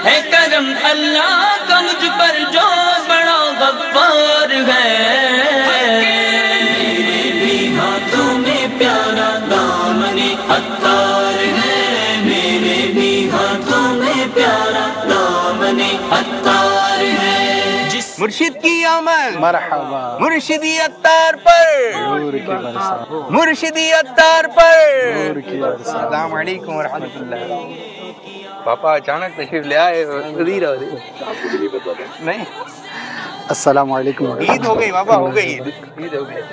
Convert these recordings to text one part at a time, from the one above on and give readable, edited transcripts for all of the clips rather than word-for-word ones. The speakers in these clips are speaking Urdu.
ہے کرم اللہ کا مجھ پر جو بڑا غفار ہے، میرے بھی ہاتھوں میں پیارا دامن عطار ہے، میرے بھی ہاتھوں میں پیارا دامن عطار ہے۔ مرشد کی آمد، مرحبا، مرشدی عطار پر، نور کی برسات، مرشدی عطار پر۔ نور کی برسات۔ السلام علیکم ورحمۃ اللہ۔ پاپا اچانک تشریف لے آئے، نہیں السلام علیکم۔ عید ہو گئی بابا، ہو گئی عید ہو گئی۔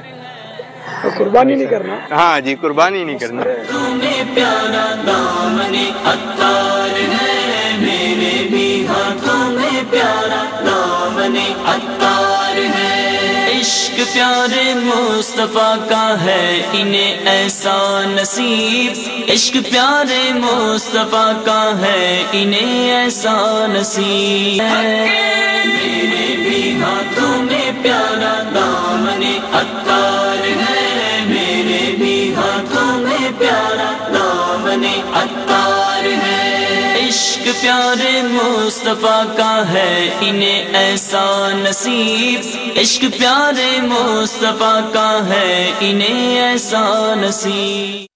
قربانی نہیں کرنا؟ ہاں جی، قربانی نہیں کرنا۔ تمہیں پیارا دامن عطار ہے، میرے بھی ہاتھوں میں پیارا دامن عطار ہے۔ عشق پیارے مصطفیٰ کا ہے انہیں ایسا نصیب، عشق پیارے مصطفیٰ کا ہے انہیں ایسا نصیب ہے، میرے بھی ہاتھوں میں پیارا دامن عطار ہے، میرے بھی ہاتھوں میں پیارا دامن عطار ہے۔ عشق پیارے مصطفیٰ کا ہے انہیں ایسا نصیب، عشق پیارے مصطفیٰ کا ہے انہیں ایسا نصیب۔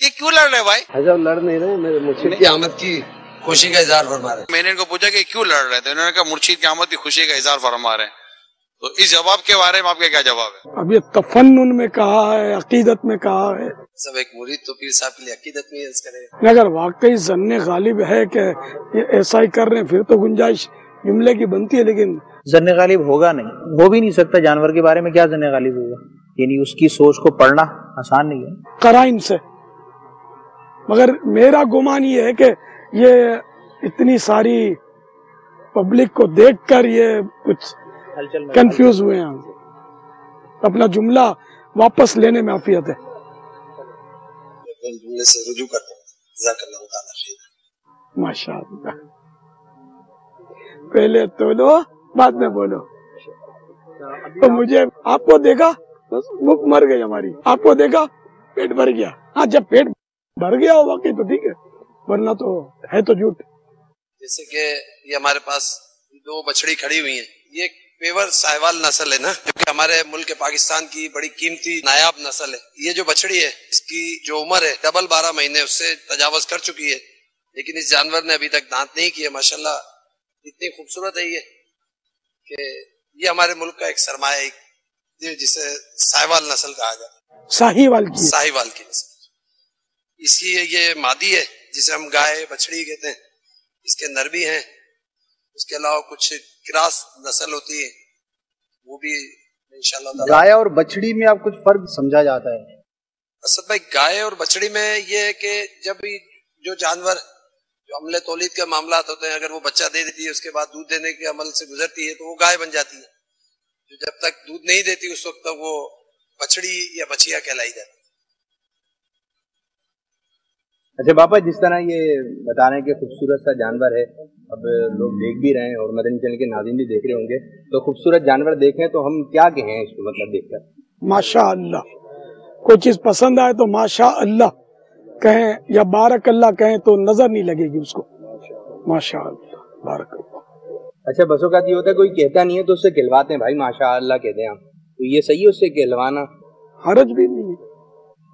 یہ کیوں لڑ رہے بھائی؟ حضرت لڑ نہیں رہے، میرے مرشد کی آمد کی خوشی کا اظہار فرما رہے ہیں۔ میں نے ان کو پوچھا کہ کیوں لڑ رہے تھے، انہوں نے کہا مرشد کی آمد کی خوشی کا اظہار فرما رہے ہیں۔ تو اس جواب کے بارے میں آپ کا کیا جواب ہے؟ اب یہ تفنن میں کہا ہے، عقیدت میں کہا ہے، سب ایک مرید تو پیر صاحب کے لیے عقیدت میں عرض کرے۔ اگر واقعی ظن غالب ہے کہ یہ ایسا ہی کر رہے ہیں پھر تو گنجائش جملے کی بنتی ہے، لیکن ظن غالب ہوگا نہیں، ہو بھی نہیں سکتا۔ جانور کے بارے میں کیا ظن غالب ہوگا؟ یعنی اس کی سوچ کو پڑھنا آسان نہیں ہے قرائن سے۔ مگر میرا گمان یہ ہے کہ یہ اتنی ساری پبلک کو دیکھ کر یہ کچھ کنفیوز ہوئے ہیں، اپنا جملہ واپس لینے میں عافیت ہے۔ جملے سے رجوع کرتے ہیں۔ جزاک اللہ تعالیٰ خیر۔ ماشاء اللہ، پہلے تو لو بعد میں بولو۔ تو مجھے آپ کو دیکھا بس بھوک مر گئی ہماری، آپ کو دیکھا پیٹ بھر گیا۔ ہاں جب پیٹ بھر گیا ہو واقعی تو ٹھیک ہے، ورنہ تو ہے تو جھوٹ۔ جیسے کہ یہ ہمارے پاس دو بچڑی کھڑی ہوئی ہیں، یہ پیور ساہیوال نسل ہے نا، جو کہ ہمارے ملک پاکستان کی بڑی قیمتی نایاب نسل ہے۔ یہ جو بچڑی ہے اس کی جو عمر ہے ڈبل 12 مہینے اس سے تجاوز کر چکی ہے، لیکن اس جانور نے ابھی تک دانت نہیں کیے۔ ماشاءاللہ اتنی خوبصورت ہے یہ کہ یہ ہمارے ملک کا ایک سرمایہ ہے، جسے ساہیوال نسل کہا جاتا ہے، ساہیوال کی ساہیوال کی نسل۔ اس کی یہ مادی ہے جسے ہم گائے بچڑی کہتے ہیں، اس کے نر بھی ہیں، اس کے علاوہ کچھ کراس نسل ہوتی ہے وہ بھی انشاءاللہ تعالی۔ گائے اور بچڑی میں آپ کچھ فرق سمجھا جاتا ہے؟ اسد بھائی گائے اور بچڑی میں یہ ہے کہ جب جو جانور جو عمل تولید کے معاملات ہوتے ہیں، اگر وہ بچہ دے دیتی ہے اس کے بعد دودھ دینے کے عمل سے گزرتی ہے تو وہ گائے بن جاتی ہے، جو جب تک دودھ نہیں دیتی اس وقت تک وہ بچڑی یا بچیا کہلائی جاتی ہے۔ اچھا پاپا، جس طرح یہ بتا رہے ہیں کہ خوبصورت سا جانور ہے، اب لوگ دیکھ بھی رہے ہیں اور مدنی چینل کے ناظرین بھی دیکھ رہے ہوں گے، تو خوبصورت جانور دیکھیں تو ہم کیا کہیں اس کو، مطلب دیکھ کر؟ ماشاء اللہ۔ کوئی چیز پسند آئے تو ماشاء اللہ کہیں یا بارک اللہ کہیں تو نظر نہیں لگے گی اس کو۔ ماشاء اللہ، بارک اللہ۔ اچھا بسوں کا یہ ہوتا ہے کوئی کہتا نہیں ہے تو اس سے کہلواتے ہیں، بھائی ماشاء اللہ کہتے ہیں ہم، تو یہ صحیح ہے اس سے کہلوانا؟ حرج بھی نہیں ہے۔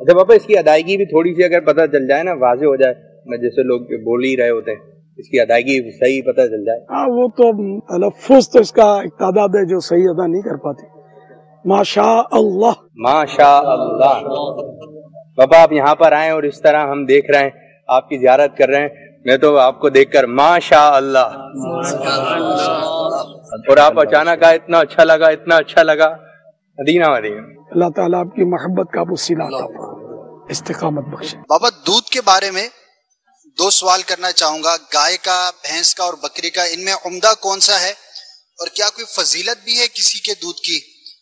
اچھا پاپا، اس کی ادائیگی بھی تھوڑی سی اگر پتہ چل جائے نا، واضح ہو جائے، جیسے لوگ بول ہی رہے ہوتے ہیں، اس کی ادائیگی صحیح پتہ چل جائے۔ ہاں وہ تو تلفظ تو اس کا ایک تعداد ہے جو صحیح ادا نہیں کر پاتی۔ ماشاء اللہ، ماشاء اللہ۔ پاپا آپ یہاں پر آئے اور اس طرح ہم دیکھ رہے ہیں، آپ کی زیارت کر رہے ہیں، میں تو آپ کو دیکھ کر ماشاء اللہ، اور آپ اچانک آئے، اتنا اچھا لگا، اتنا اچھا لگا، مدینہ مدینہ۔ اللہ تعالیٰ آپ کی محبت کا وسیلہ عطا فرمائے، استقامت بخشے۔ بابا دودھ کے بارے میں 2 سوال کرنا چاہوں گا، گائے کا، بھینس کا اور بکری کا، ان میں عمدہ کون سا ہے، اور کیا کوئی فضیلت بھی ہے کسی کے دودھ کی؟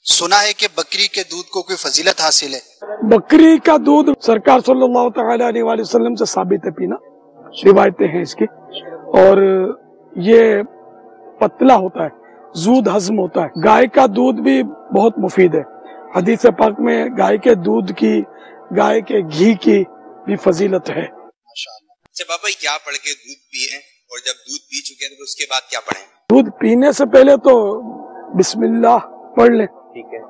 سنا ہے کہ بکری کے دودھ کو کوئی فضیلت حاصل ہے۔ بکری کا دودھ سرکار صلی اللہ تعالی علیہ وآلہ وسلم سے ثابت ہے پینا، روایتیں ہیں اس کی، اور یہ پتلا ہوتا ہے، زود ہضم ہوتا ہے۔ گائے کا دودھ بھی بہت مفید ہے، حدیث پاک میں گائے کے دودھ کی، گائے کے گھی کی بھی فضیلت ہے۔ اچھا بابا کیا پڑھ کے دودھ پیے اور جب دودھ پی چکے ہیں تو اس کے بعد کیا پڑھیں؟ دودھ پینے سے پہلے تو بسم اللہ پڑھ لیں، ٹھیک ہے،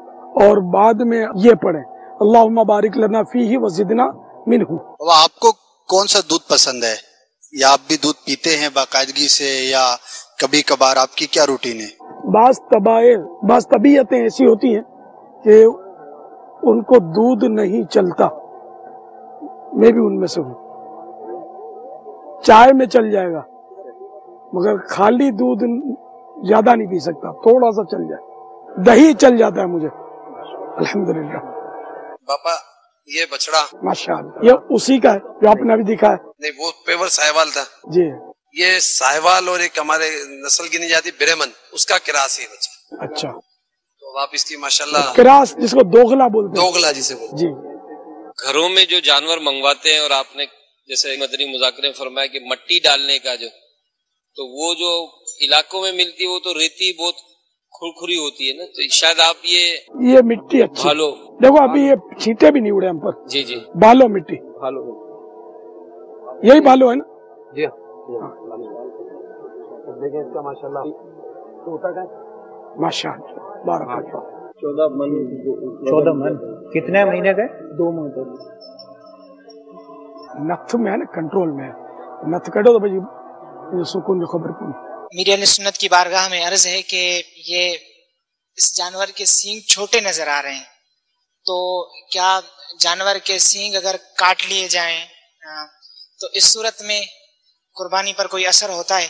اور بعد میں یہ پڑھیں اللہم بارک لنا فیہ وزدنا منہ۔ وہ آپ کو کون سا دودھ پسند ہے؟ یا آپ بھی دودھ پیتے ہیں باقاعدگی سے، یا کبھی کبھار؟ آپ کی کیا روٹین ہے؟ بعض طبیعتیں ایسی ہوتی ہیں کہ ان کو دودھ نہیں چلتا، میں بھی ان میں سے ہوں۔ چائے میں چل جائے گا مگر خالی دودھ زیادہ نہیں پی سکتا، تھوڑا سا چل جائے۔ دہی چل جاتا ہے مجھے الحمدللہ۔ باپا یہ بچڑا ماشاءاللہ یہ اسی کا ہے جو آپ نے ابھی دکھا ہے۔ نہیں، وہ پیور ساہیوال تھا جی یہ ساہیوال، اور ایک ہمارے نسل گنی جاتی بریمن، اس کا کراس ہی بچہ، اچھا، تو آپ اس کی ماشاءاللہ کراس جس کو دوغلا بولتے ہیں۔ دوگلا جسے بولتے جی گھروں میں جو جانور منگواتے ہیں، اور آپ نے جیسے مدنی مذاکرے میں فرمایا کہ مٹی ڈالنے کا تو وہ جو علاقوں میں ملتی ہے وہ تو ریتی بہت کھرکھری ہوتی ہے نا، تو شاید آپ یہ مٹی اچھی بھالو، دیکھو ابھی یہ چھینٹے بھی نہیں اڑے ہم پر، جی جی بالو مٹی، ہلو یہی بالو ہے نا؟ جی ہاں، دیکھیں اس کا ماشاءاللہ طوطا کا ماشاءاللہ بارک اللہ۔ 14 من کتنے مہینے کا؟ 2 مہینے نتھ میں ہے نا، کنٹرول میں ہے، نتھ کٹو تو بھائی سکون کی خبر کون۔ میری اہل سنت کی بارگاہ میں عرض ہے کہ یہ اس جانور کے سینگ چھوٹے نظر آ رہے ہیں، تو کیا جانور کے سینگ اگر کاٹ لیے جائیں تو اس صورت میں قربانی پر کوئی اثر ہوتا ہے؟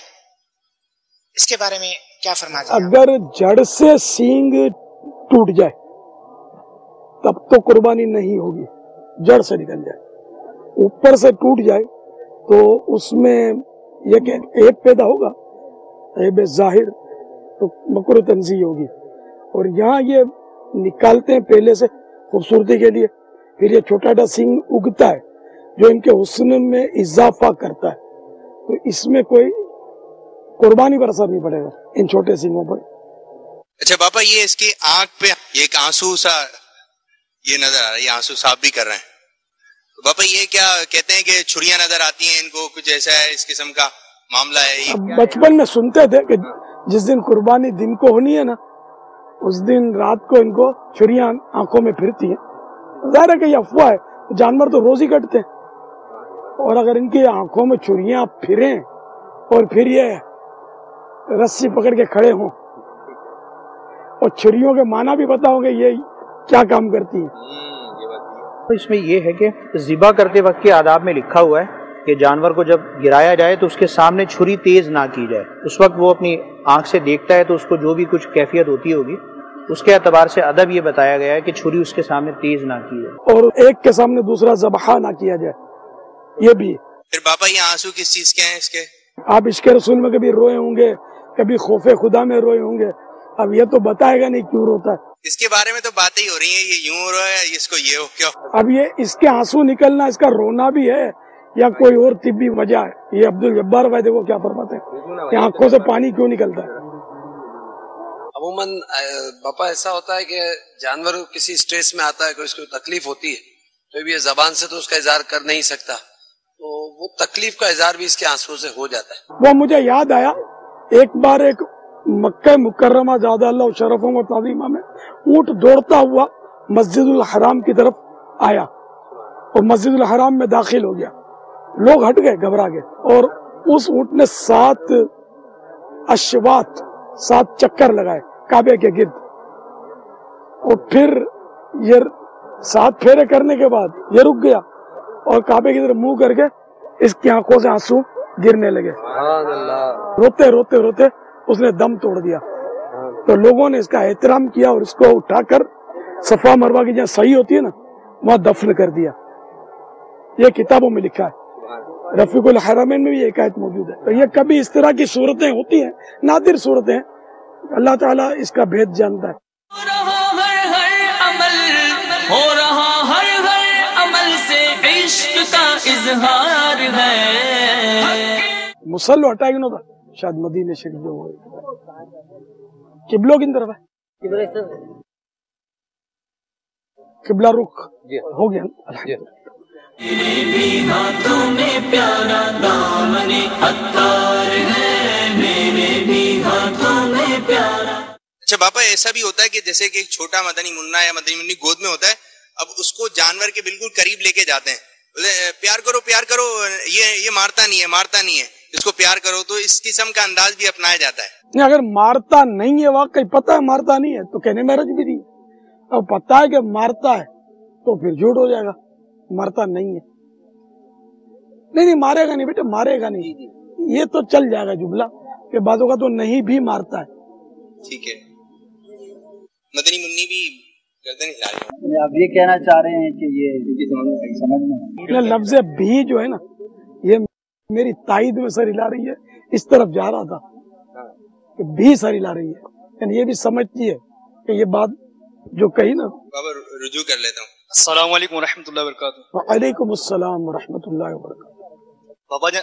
اس کے بارے میں کیا فرماتے ہیں؟ اگر جڑ سے سینگ ٹوٹ جائے تب تو قربانی نہیں ہوگی، جڑ سے نکل جائے، اوپر سے ٹوٹ جائے تو اس میں یہ کہ عیب پیدا ہوگا، عیب ظاہر، تو مکروہ تنزیہ ہوگی۔ اور یہاں یہ نکالتے ہیں پہلے سے خوبصورتی کے لیے، پھر یہ چھوٹا چھوٹا سینگ اگتا ہے جو ان کے حسن میں اضافہ کرتا ہے، تو اس میں کوئی قربانی پر اثر نہیں پڑے گا ان چھوٹے سینگوں پر۔ اچھا باپا، یہ اس کی آنکھ پہ یہ ایک آنسو سا یہ نظر آ رہا ہے، یہ آنسو صاف بھی کر رہے ہیں، تو باپا یہ کیا کہتے ہیں کہ چھڑیاں نظر آتی ہیں ان کو، کچھ ایسا ہے اس قسم کا معاملہ ہے یہ؟ بچپن میں سنتے تھے کہ جس دن قربانی دن کو ہونی ہے نا، اس دن رات کو ان کو چھریاں آنکھوں میں پھرتی ہیں۔ ظاہر ہے کہ یہ افواہ ہے، جانور تو روز ہی کٹتے ہیں، اور اگر ان کی آنکھوں میں چھریاں پھریں اور پھر یہ رسی پکڑ کے کھڑے ہوں اور چھریوں کے معنی بھی پتا ہو کہ یہ کیا کام کرتی ہیں۔ اس میں یہ ہے کہ ذبح کرتے وقت کے آداب میں لکھا ہوا ہے کہ جانور کو جب گرایا جائے تو اس کے سامنے چھری تیز نہ کی جائے، اس وقت وہ اپنی آنکھ سے دیکھتا ہے تو اس کو جو بھی کچھ کیفیت ہوتی ہوگی اس کے اعتبار سے ادب یہ بتایا گیا ہے کہ چھری اس کے سامنے تیز نہ کی جائے، اور ایک کے سامنے دوسرا ذبح نہ کیا جائے، یہ بھی ہے۔ پھر باپا یہ آنسو کس چیز کے ہیں اس کے؟ آپ عشق رسول میں کبھی روئے ہوں گے، کبھی خوف خدا میں روئے ہوں گے، اب یہ تو بتائے گا نہیں کیوں روتا ہے۔ اس کے بارے میں تو باتیں ہی ہو رہی ہیں، یہ یوں ہو رہا ہے، اس کو یہ ہو کیا؟ اب یہ اس کے آنسو نکلنا، اس کا رونا بھی ہے یا کوئی اور طبی وجہ ہے؟ یہ عبدالجبار بھائی دیکھو کیا فرماتے ہیں کہ آنکھوں سے پانی کیوں نکلتا ہے۔ عموماً باپا ایسا ہوتا ہے کہ جانور کسی اسٹریس میں آتا ہے کہ اس کو تکلیف ہوتی ہے تو یہ زبان سے تو اس کا اظہار کر نہیں سکتا، تو وہ تکلیف کا اظہار بھی اس کے آنسو سے ہو جاتا ہے۔ وہ مجھے یاد آیا ایک بار ایک مکہ مکرمہ زیادہ اللہ شرفوں و تعظیمہ میں اونٹ دوڑتا ہوا مسجد الحرام کی طرف آیا اور مسجد الحرام میں داخل ہو گیا، لوگ ہٹ گئے گھبرا گئے، اور اس اونٹ نے 7 اشواط 7 چکر لگائے کعبے کے گرد، اور پھر یہ 7 پھیرے کرنے کے بعد یہ رک گیا اور کعبے کی طرف منہ کر کے اس کی آنکھوں سے آنسو گرنے لگے، روتے روتے روتے اس نے دم توڑ دیا، تو لوگوں نے اس کا احترام کیا اور اس کو اٹھا کر صفا مروہ کی جہاں صحیح ہوتی ہے نا وہاں دفن کر دیا۔ یہ کتابوں میں لکھا ہے، رفیق الحرمین میں بھی ایک آیت موجود ہے۔ تو یہ کبھی اس طرح کی صورتیں ہوتی ہیں، نادر صورتیں ہیں، اللہ تعالیٰ اس کا بھید جانتا ہے۔ ہو رہا ہر عمل سے عشق کا اظہار ہے۔ مسلو ہٹائے گا نا تھا شاید مدینہ شریف جو ہوئے قبلوں کی طرف ہے، قبلہ رخ ہو گیا۔ میرے بھی ہاتھوں میں پیارا دامن عطار ہے، میرے بھی ہاتھوں میں پیارا. اچھا باپا ایسا بھی ہوتا ہے کہ جیسے کہ ایک چھوٹا مدنی منا یا مدنی منی گود میں ہوتا ہے، اب اس کو جانور کے بالکل قریب لے کے جاتے ہیں، بولے پیار کرو یہ مارتا نہیں ہے اس کو پیار کرو، تو اس قسم کا انداز بھی اپنایا جاتا ہے. اگر مارتا نہیں ہے، واقعی پتہ ہے مارتا نہیں ہے تو کہنے میں حرج بھی نہیں، اب پتہ ہے کہ مارتا ہے تو پھر جھوٹ ہو جائے گا. مارتا نہیں ہے، نہیں مارے گا نہیں بیٹے، مارے گا نہیں، یہ تو چل جائے گا جملہ کہ بعضوں کا تو نہیں بھی مارتا ہے. ٹھیک ہے. مدنی منی بھی گردن ہلا رہی ہے. آپ یہ کہنا چاہ رہے ہیں کہ یہ سمجھ میں لفظ بھی جو ہے نا، یہ میری تائید میں سر ہلا رہی ہے، اس طرف جا رہا تھا کہ بھی سر ہلا رہی ہے، یعنی یہ بھی سمجھتی ہے کہ یہ بات جو کہی نا. بابا رجوع کر لیتا ہوں. السلام علیکم ورحمۃ اللہ وبرکاتہ. وعلیکم السلام ورحمۃ اللہ وبرکاتہ. بابا جان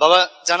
بابا جان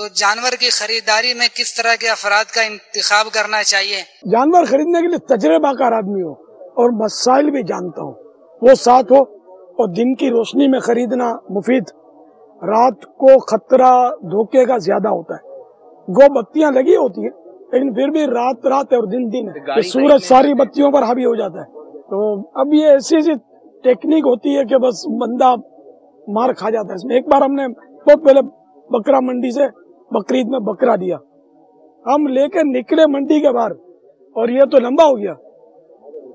تو جانور کی خریداری میں کس طرح کے افراد کا انتخاب کرنا چاہیے؟ جانور خریدنے کے لیے تجربہ کار آدمی ہو اور مسائل بھی جانتا ہو، وہ ساتھ ہو، اور دن کی روشنی میں خریدنا مفید، رات کو خطرہ دھوکے کا زیادہ ہوتا ہے، گو بتیاں لگی ہوتی ہیں لیکن پھر بھی رات رات ہے اور دن دن ہے، کہ سورج ساری بتیوں پر حاوی ہو جاتا ہے۔ تو اب یہ ایسی ٹیکنیک ہوتی ہے کہ بس بندہ مار کھا جاتا ہے اس میں۔ ایک بار ہم نے بہت پہلے بکرا منڈی سے بقرعید میں بکرا دیا، ہم لے کے نکلے منڈی کے باہر اور یہ تو لمبا ہو گیا،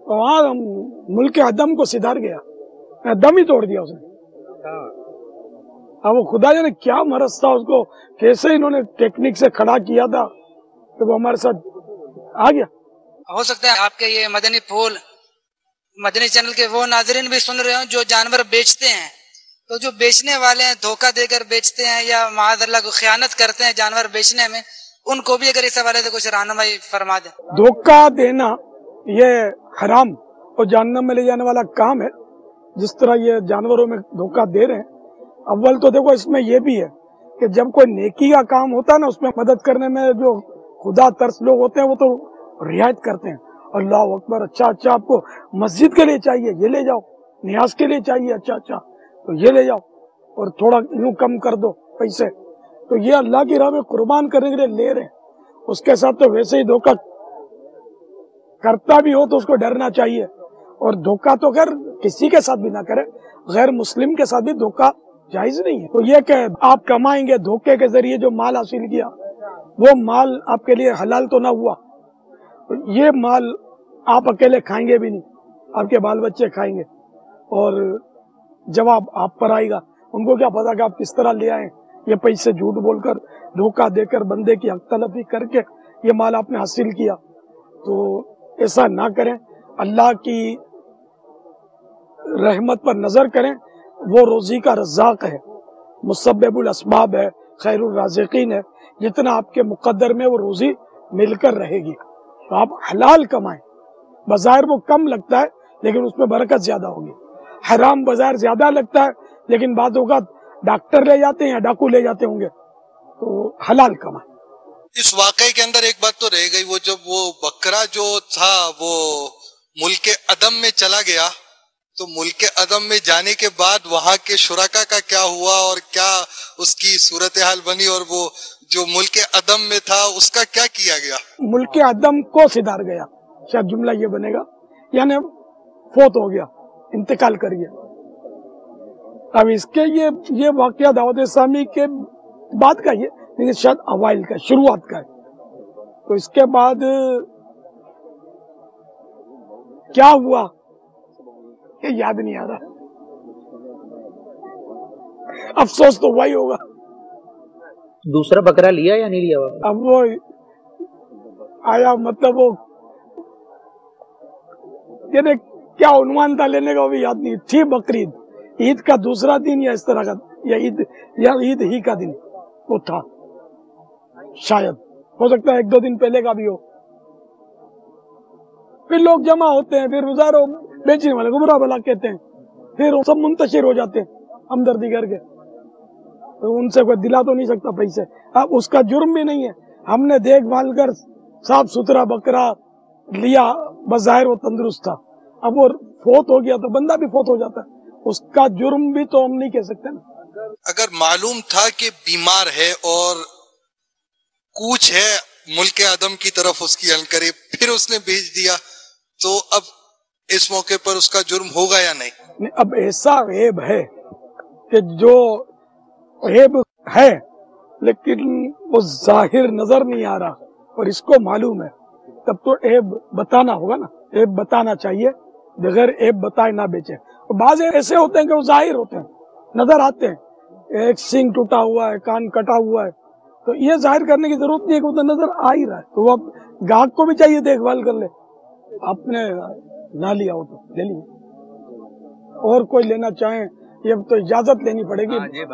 وہاں ہم ملک عدم کو سدھار گیا، دم ہی توڑ دیا اس نے۔ اب وہ خدا جانے کیا مرض تھا اس کو، کیسے انہوں نے ٹیکنیک سے کھڑا کیا تھا کہ وہ ہمارے ساتھ آ گیا۔ ہو سکتا ہے آپ کے یہ مدنی پھول مدنی چینل کے وہ ناظرین بھی سن رہے ہوں جو جانور بیچتے ہیں، تو جو بیچنے والے ہیں دھوکہ دے کر بیچتے ہیں یا معاذ اللہ کو خیانت کرتے ہیں جانور بیچنے میں، ان کو بھی اگر اس حوالے سے کچھ رہنمائی فرما دیں۔ دھوکہ دینا یہ حرام اور جہنم میں لے جانے والا کام ہے، جس طرح یہ جانوروں میں دھوکہ دے رہے ہیں۔ اول تو دیکھو اس میں یہ بھی ہے کہ جب کوئی نیکی کا کام ہوتا ہے نا، اس میں مدد کرنے میں جو خدا ترس لوگ ہوتے ہیں وہ تو رعایت کرتے ہیں، اللہ اکبر، اچھا آپ کو مسجد کے لیے چاہیے یہ لے جاؤ، نیاز کے لیے چاہیے اچھا تو یہ لے جاؤ، اور تھوڑا یوں کم کر دو پیسے، تو یہ اللہ کی راہ میں قربان کرنے کے لیے لے رہے ہیں۔ اس کے ساتھ تو ویسے ہی دھوکہ کرتا بھی ہو تو اس کو ڈرنا چاہیے، اور دھوکہ تو خیر کسی کے ساتھ بھی نہ کرے، غیر مسلم کے ساتھ بھی دھوکہ جائز نہیں ہے۔ تو یہ کہ آپ کمائیں گے دھوکے کے ذریعے جو مال حاصل کیا، وہ مال آپ کے لیے حلال تو نہ ہوا، یہ مال آپ اکیلے کھائیں گے بھی نہیں، آپ کے بال بچے کھائیں گے، اور جواب آپ پر آئے گا۔ ان کو کیا پتا کہ آپ کس طرح لے آئیں، یہ پیسے جھوٹ بول کر دھوکہ دے کر بندے کی حق تلفی کر کے یہ مال آپ نے حاصل کیا۔ تو ایسا نہ کریں، اللہ کی رحمت پر نظر کریں، وہ روزی کا رزاق ہے، مسبب الاسباب ہے، خیر الرازقین ہے، جتنا آپ کے مقدر میں وہ روزی مل کر رہے گی۔ تو آپ حلال کمائیں، بظاہر وہ کم لگتا ہے لیکن اس میں برکت زیادہ ہوگی، حرام بظاہر زیادہ لگتا ہے لیکن بعض اوقات ڈاکٹر لے جاتے ہیں یا ڈاکو لے جاتے ہوں گے، تو حلال کمائیں۔ اس واقعے کے اندر ایک بات تو رہ گئی، وہ جب وہ بکرا جو تھا وہ ملک عدم میں چلا گیا، تو ملک عدم میں جانے کے بعد وہاں کے شرکا کا کیا ہوا اور کیا اس کی صورتحال بنی، اور وہ جو ملک عدم میں تھا اس کا کیا کیا گیا؟ ملک عدم کو سدھار گیا، شاید جملہ یہ بنے گا، یعنی فوت ہو گیا، انتقال کر گیا۔ اب اس کے یہ واقعہ دعوت اسلامی کے بعد کا یہ، لیکن شاید اوائل کا، شروعات کا ہے۔ تو اس کے بعد کیا ہوا یہ یاد نہیں آ رہا، افسوس تو وہی ہوگا۔ دوسرا بکرا لیا یا نہیں لیا؟ اب وہ آیا، مطلب وہ یعنی کیا عنوان تھا لینے کا وہ بھی یاد نہیں، تھی بقرعید، عید کا دوسرا دن یا اس طرح کا، یا عید ہی کا دن وہ تھا، شاید ہو سکتا ہے 1-2 دن پہلے کا بھی ہو۔ پھر لوگ جمع ہوتے ہیں، پھر گزارو بیچنے والے کو برا بھلا کہتے ہیں، پھر وہ سب منتشر ہو جاتے ہیں ہمدردی کر کے، تو ان سے کوئی دلا تو نہیں سکتا پیسے۔ اب اس کا جرم بھی نہیں ہے، ہم نے دیکھ بھال کر صاف ستھرا بکرا لیا، بظاہر وہ تندرست تھا، اب وہ فوت ہو گیا تو بندہ بھی فوت ہو جاتا ہے، اس کا جرم بھی تو ہم نہیں کہہ سکتے نا۔ اگر معلوم تھا کہ بیمار ہے اور کوچ ہے ملک عدم کی طرف اس کی عنقریب، پھر اس نے بھیج دیا، تو اب اس موقع پر اس کا جرم ہوگا یا نہیں؟ اب ایسا عیب ہے کہ جو عیب ہے لیکن وہ ظاہر نظر نہیں آ رہا اور اس کو معلوم ہے، تب تو عیب بتانا ہوگا نا، عیب بتانا چاہیے، بغیر عیب بتائے نہ بیچے۔ بعض ایسے ہوتے ہیں کہ وہ ظاہر ہوتے ہیں، نظر آتے ہیں، ایک سینگ ٹوٹا ہوا ہے، کان کٹا ہوا ہے، تو یہ ظاہر کرنے کی ضرورت نہیں ہے کہ وہ تو نظر آ ہی رہا ہے، تو وہ اب گاہک کو بھی چاہیے دیکھ بھال کر لے، آپ نے نہ لیا ہو تو لے لیے، اور کوئی لینا چاہیں یہ تو اجازت لینی پڑے گی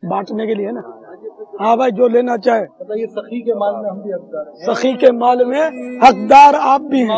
بانٹنے کے لیے نا۔ ہاں بھائی، جو لینا چاہے، سخی کے مال میں ہم بھی حقدار ہیں، سخی کے مال میں حقدار آپ بھی ہیں،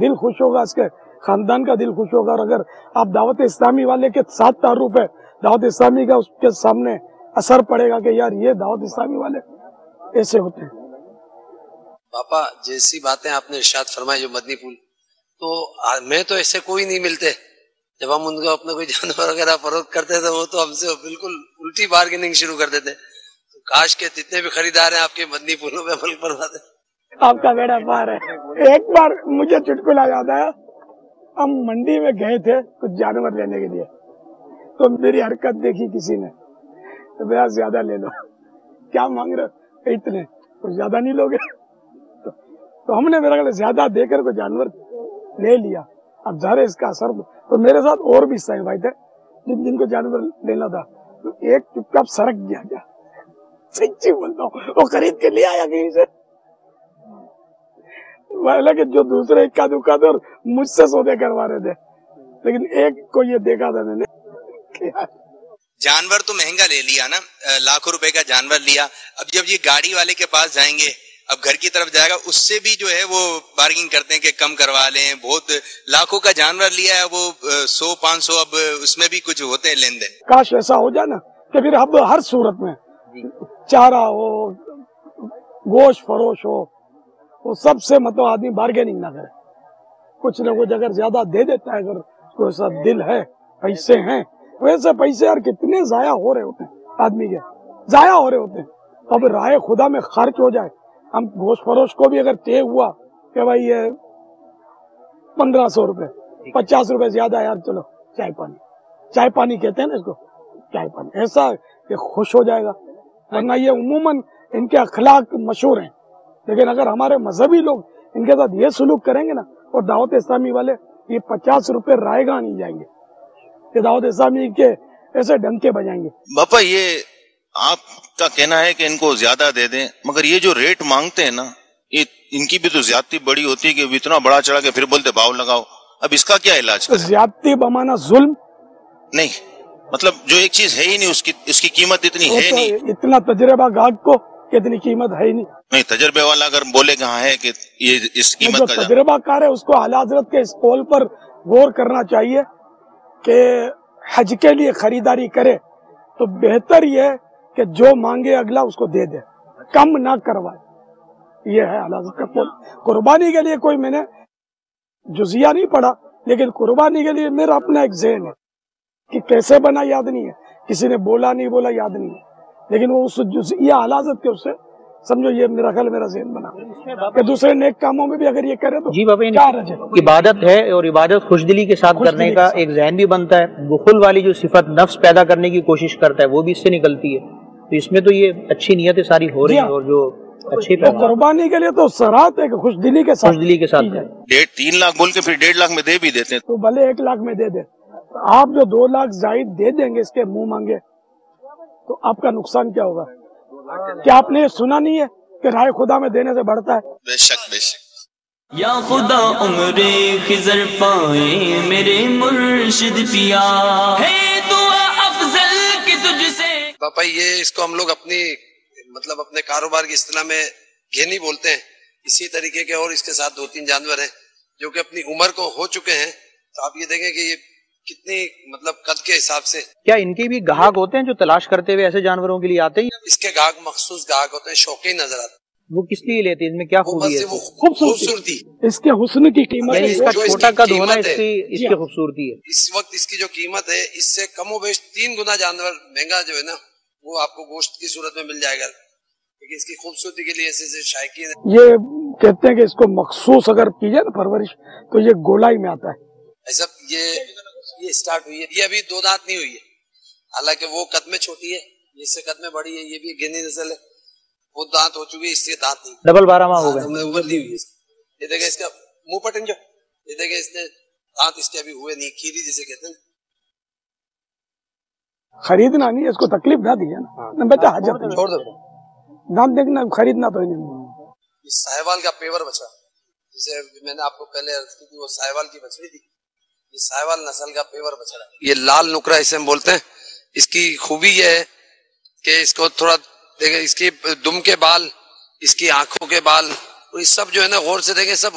دل خوش ہوگا, اس کے خاندان کا دل خوش ہوگا. اور اگر آپ دعوت اسلامی والے کے ساتھ تعارف ہے, دعوت اسلامی کا اس کے سامنے اثر پڑے گا کہ یار یہ دعوت اسلامی والے ایسے ہوتے ہیں. پاپا جیسی باتیں آپ نے ارشاد فرمائی جو مدنی پھول, تو میں تو ایسے کوئی نہیں ملتے. جب ہم ان کو اپنے کوئی جانور وغیرہ فروخت کرتے تھے وہ تو ہم سے بالکل الٹی بارگیننگ شروع کر دیتے. تو کاش کے جتنے بھی خریدار ہیں آپ کے مدنی پھولوں پہ عمل کروا دیں. آپ کا بیڑا پار ہے. ایک بار مجھے چٹکلا یاد آیا, ہم منڈی میں گئے تھے کچھ جانور لینے کے لیے, تو میری حرکت دیکھی کسی نے, تو بھیا زیادہ لے لو. کیا مانگ رہے اتنے, تو زیادہ نہیں لوگے. تو ہم نے میرا خیال زیادہ دے کر کوئی جانور لے لیا. اب ظاہر اس کا اثر, تو میرے ساتھ اور بھی سائیں بھائی تھے جن کو جانور لینا تھا, تو ایک چپ چاپ سرک گیا. کیا سچی بولتا ہوں, وہ خرید کے لے آیا کہیں سے. کہ جو دوسرے اکا دکا تھے اور مجھ سے سودے کروا رہے تھے, لیکن ایک کو یہ دیکھا تھا میں نے. جانور تو مہنگا لے لیا نا, لاکھوں روپے کا جانور لیا. اب جب یہ گاڑی والے کے پاس جائیں گے, اب گھر کی طرف جائے گا, اس سے بھی جو ہے وہ بارگنگ کرتے ہیں کہ کم کروا لیں. بہت لاکھوں کا جانور لیا ہے, وہ 100-500, اب اس میں بھی کچھ ہوتے ہیں لین دین. کاش ایسا ہو جائے نا کہ پھر اب ہر صورت میں چارہ ہو, گوشت فروش ہو, وہ سب سے مطلب آدمی بارگیننگ نہ کرے. کچھ نہ کچھ اگر زیادہ دے دیتا ہے, اگر کوئی ایسا دل ہے, پیسے ہیں, ویسے پیسے اور کتنے ضائع ہو رہے ہوتے ہیں آدمی کے, ضائع ہو رہے ہوتے ہیں. اب رائے خدا میں خرچ ہو جائے. ہم گوشت فروش کو بھی اگر طے ہوا کہ بھائی یہ 1500 روپے, 50 روپے زیادہ یار, چلو چائے پانی کہتے ہیں نا اس کو, چائے پانی, ایسا کہ خوش ہو جائے گا. ورنہ یہ عموماً ان کے اخلاق مشہور ہیں, لیکن اگر ہمارے مذہبی لوگ ان کے ساتھ یہ سلوک کریں گے نا, اور دعوت اسلامی والے, یہ 50 روپے رائے گاہ نہیں جائیں گے, یہ دعوت اسلامی کے ایسے ڈنکے بجائیں گے. باپا یہ آپ کا کہنا ہے کہ ان کو زیادہ دے دیں, مگر یہ جو ریٹ مانگتے ہیں نا, یہ ان کی بھی تو زیادتی بڑی ہوتی ہے کہ اتنا بڑا چڑھا کے پھر بولتے بھاؤ لگاؤ. اب اس کا کیا علاج کریں؟ زیادتی بمانا ظلم نہیں, مطلب جو ایک چیز ہے ہی نہیں اس کی قیمت اتنی ہے نہیں. اتنا تجربہ گاہک کو اتنی قیمت ہے ہی نہیں. تجربے والا اگر بولے کہ ہاں ہے کہ یہ اس قیمت کا, تجربہ کار ہے اس کو اعلیٰ حضرت کے اس قول پر غور کرنا چاہیے کہ حج کے لیے خریداری کرے تو بہتر یہ کہ جو مانگے اگلا اس کو دے دے, کم نہ کروائے. یہ ہے اعلیٰ حضرت کا قول. قربانی کے لیے کوئی میں نے جزیہ نہیں پڑھا, لیکن قربانی کے لیے میرا اپنا ایک ذہن ہے کہ کیسے بنا یاد نہیں ہے, کسی نے بولا نہیں بولا یاد نہیں ہے, لیکن وہ اس جزیہ اعلیٰ حضرت کے اس سے سمجھو یہ میرا خیال میرا ذہن بنا کہ دوسرے نیک کاموں میں بھی اگر یہ کرے تو جی بابا عبادت ہے, اور عبادت خوش دلی کے ساتھ کرنے کا ایک ذہن بھی بنتا ہے. بخل والی جو صفت نفس پیدا کرنے کی کوشش کرتا ہے وہ بھی اس سے نکلتی ہے. تو اس میں تو یہ اچھی نیتیں ساری ہو رہی ہیں, اور جو اچھی قربانی کے لیے تو سرات ہے کہ خوش دلی کے ساتھ 3 لاکھ بول کے پھر 1.5 لاکھ میں دے بھی دیتے ہیں, تو بھلے 1 لاکھ میں دے دے. آپ جو 2 لاکھ زائد دے دیں گے اس کے منہ مانگے, تو آپ کا نقصان کیا ہوگا؟ کیا آپ نے یہ سنا نہیں ہے کہ رائے خدا میں دینے سے بڑھتا ہے؟ بے شک بے شک. یا خدا عمر خضر پائے میرے مرشد پیا, ہے دعا افضل کی تجھ سے. پاپا یہ اس کو ہم لوگ اپنی مطلب اپنے کاروبار کی اصطلاح میں گھینی بولتے ہیں. اسی طریقے کے اور اس کے ساتھ 2-3 جانور ہیں جو کہ اپنی عمر کو ہو چکے ہیں. تو آپ یہ دیکھیں کہ یہ کتنی مطلب قد کے حساب سے. کیا ان کے بھی گاہک ہوتے ہیں جو تلاش کرتے ہوئے ایسے جانوروں کے لیے آتے ہیں؟ اس کے گاہک مخصوص گاہک ہوتے ہیں, شوقین نظر آتے ہیں. وہ کس لیے لیتے ہیں, ان میں کیا خوبی ہے؟ خوبصورتی, اس کے حسن کی قیمت, یعنی اس کا چھوٹا قد ہونا اس کی خوبصورتی ہے. اس وقت اس کی جو قیمت ہے اس سے کم و بیش 3 گنا جانور مہنگا جو ہے نا وہ آپ کو گوشت کی صورت میں مل جائے گا, لیکن اس کی خوبصورتی کے لیے ایسے شائقین ہیں. یہ کہتے ہیں کہ اس کو مخصوص اگر کی جائے نا پرورش تو یہ گولائی میں آتا ہے. ایسا یہ سٹارٹ ہوئی ہے, یہ ابھی 2 دانت نہیں ہوئی ہے, حالانکہ وہ قد میں چھوٹی ہے, اس سے قد میں بڑی ہے. یہ بھی گنی نسل ہے, وہ دانت ہو چکی ہے, اس سے دانت نہیں, ڈبل 12 ماہ ہو گئے, اوور دی ہوئی ہے. یہ دیکھیں اس کا منہ پٹن جو, یہ دیکھیں اس نے دانت اس کے ابھی ہوئے نہیں, کھیری جسے کہتے ہیں. خریدنا نہیں, اس کو تکلیف نہ دیجیے نا بیٹا, حاجت چھوڑ دو, دام دیکھنا, خریدنا تو نہیں. یہ ساہیوال کا پیور بچہ, جسے میں نے آپ کو پہلے عرض کی تھی, وہ ساہیوال کی بچڑی تھی. یہ ساہیوال نسل کا پیور بچڑا ہے. یہ لال نکرا اسے ہم بولتے ہیں. اس کی خوبی یہ ہے کہ اس کو تھوڑا دیکھیں, اس کی دم کے بال, اس کی آنکھوں کے بال, یہ سب جو ہے نا غور سے دیکھیں سب